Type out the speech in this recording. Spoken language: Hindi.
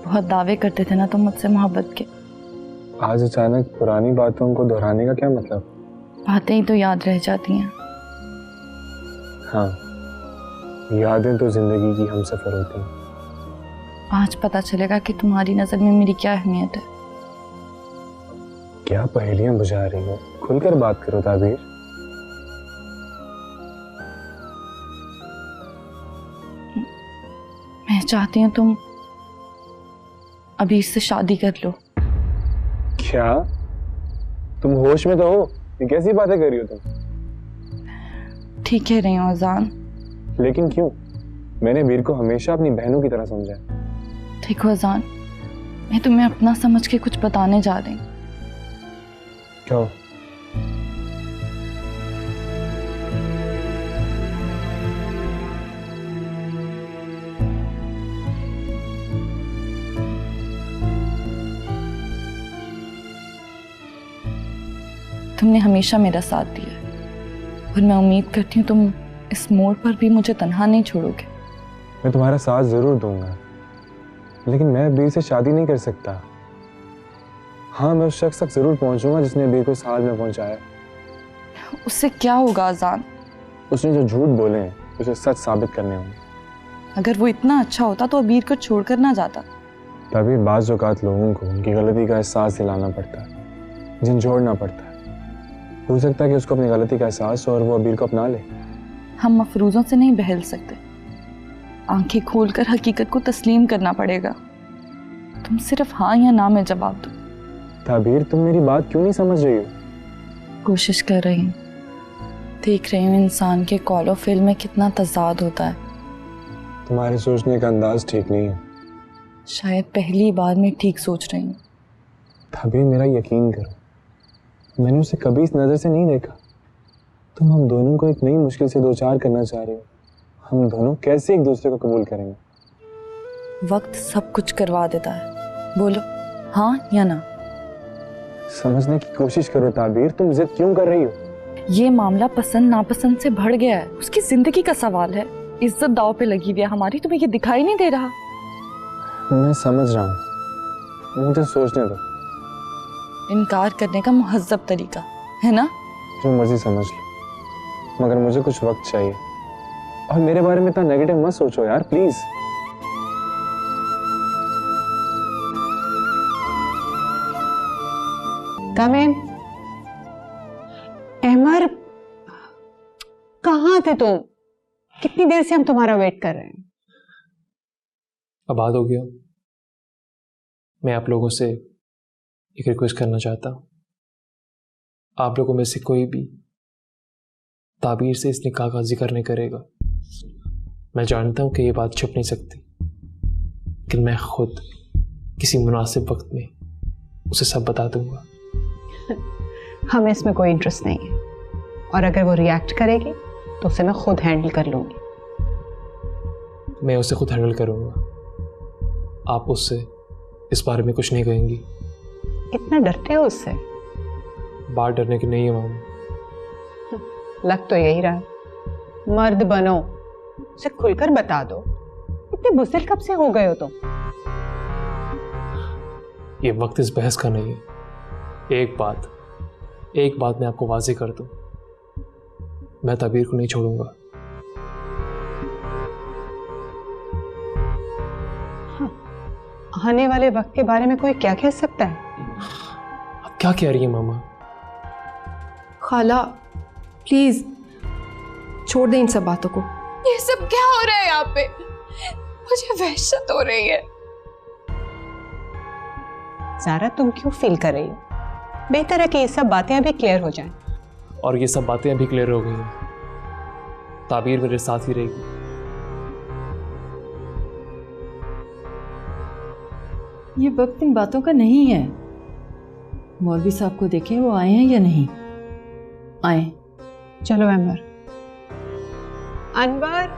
बहुत दावे करते थे ना तुम मुझसे मोहब्बत के। आज अचानक पुरानी बातों को दोहराने का क्या मतलब? बातें ही तो याद रह जाती हैं। हाँ, यादें तो जिंदगी की हमसफर होती हैं। आज पता चलेगा कि तुम्हारी नजर में मेरी क्या अहमियत है। क्या पहेलियां बुझा रही हो? खुलकर बात करो ताबीर। मैं चाहती हूँ तुम अभी इससे शादी कर लो। क्या तुम होश में तो हो? ये कैसी बातें कर रही हो तुम? ठीक कह रही हूँ अजान। लेकिन क्यों? मैंने वीर को हमेशा अपनी बहनों की तरह समझा है। देखो अजान, मैं तुम्हें अपना समझ के कुछ बताने जा रही हूँ। क्यों? तुमने हमेशा मेरा साथ दिया है और मैं उम्मीद करती हूँ तुम इस मोड़ पर भी मुझे तन्हा नहीं छोड़ोगे। मैं तुम्हारा साथ जरूर दूंगा, लेकिन मैं वीर से शादी नहीं कर सकता। हाँ, मैं उस शख्स तक जरूर पहुंचूंगा जिसने वीर को इस हाल में पहुंचाया। उससे क्या होगा अजान? उसने जो झूठ बोले हैं उसे सच साबित करने होंगे। अगर वो इतना अच्छा होता तो अबीर को छोड़कर ना जाता। तभी बाज़ औक़ात लोगों को उनकी गलती का एहसास दिलाना पड़ता है, झंझोड़ना पड़ता है। हो सकता है कि उसको अपनी गलती का एहसास हो और वो अबीर को अपना ले। हम मफरूजों से नहीं बहल सकते। आंखें खोलकर हकीकत को तस्लीम करना पड़ेगा। तुम सिर्फ हाँ या ना में जवाब दो। ताबीर, तुम मेरी बात क्यों नहीं समझ रही हो? कोशिश कर रही हूँ। देख रही हूँ इंसान के कौल और फिल में कितना तजाद होता है। तुम्हारे सोचने का अंदाज ठीक नहीं है। शायद पहली बार मैं ठीक सोच रही हूँ। ताबीर, मेरा यकीन करो, मैंने उसे कभी इस नज़र से नहीं देखा। तुम हम दोनों को एक नई मुश्किल से दो चार करना चाह रहे हो। हम दोनों कैसे एक दूसरे को कबूल करेंगे? वक्त सब कुछ करवा देता है। बोलो हाँ या ना। समझने की कोशिश करो ताबीर, तुम जिद क्यों कर रही हो? ये मामला पसंद नापसंद से बढ़ गया है। उसकी जिंदगी का सवाल है। इज्जत दाव पे लगी हुई है हमारी। तुम्हें ये दिखाई नहीं दे रहा? मैं समझ रहा हूँ, मुझे सोचने दो। इनकार करने का मुहज्जब तरीका है ना? जो मर्जी समझ लो, मगर मुझे कुछ वक्त चाहिए। और मेरे बारे में इतना नेगेटिव मत सोचो यार, प्लीज। कम इन। अहमर, कहाँ थे तुम? कितनी देर से हम तुम्हारा वेट कर रहे हैं। अब बात हो गया। मैं आप लोगों से एक रिक्वेस्ट करना चाहता हूँ। आप लोगों में से कोई भी ताबीर से इस निकाह का जिक्र नहीं करेगा। मैं जानता हूँ कि ये बात छुप नहीं सकती, लेकिन मैं खुद किसी मुनासिब वक्त में उसे सब बता दूंगा। हमें इसमें कोई इंटरेस्ट नहीं है, और अगर वो रिएक्ट करेगी तो उसे मैं खुद हैंडल कर लूंगी। मैं उसे खुद हैंडल करूंगा। आप उससे इस बारे में कुछ नहीं कहेंगी। इतना डरते हो उससे? बात डरने की नहीं है मामा। लग तो यही रहा। मर्द बनो, उसे खुलकर बता दो। इतने बुज़दिल कब से हो गए हो तुम? ये वक्त इस बहस का नहीं है। एक बात मैं आपको वाज़े कर दूं, मैं ताबीर को नहीं छोड़ूंगा। आने वाले वक्त के बारे में कोई क्या कह सकता है? आप क्या कह रही हैं मामा? खाला प्लीज छोड़ दें इन सब बातों को। ये सब क्या हो रहा है यहाँ पे? मुझे वहशत हो रही है। ज़ारा, तुम क्यों फील कर रही हो? बेहतर है कि ये सब बातें अभी क्लियर हो जाएं। और ये सब बातें अभी क्लियर हो गई हैं। ताबीर मेरे साथ ही रहेगी। ये वक्त इन बातों का नहीं है। मौलवी साहब को देखें, वो आए हैं या नहीं आए। चलो अनवर। अनवर,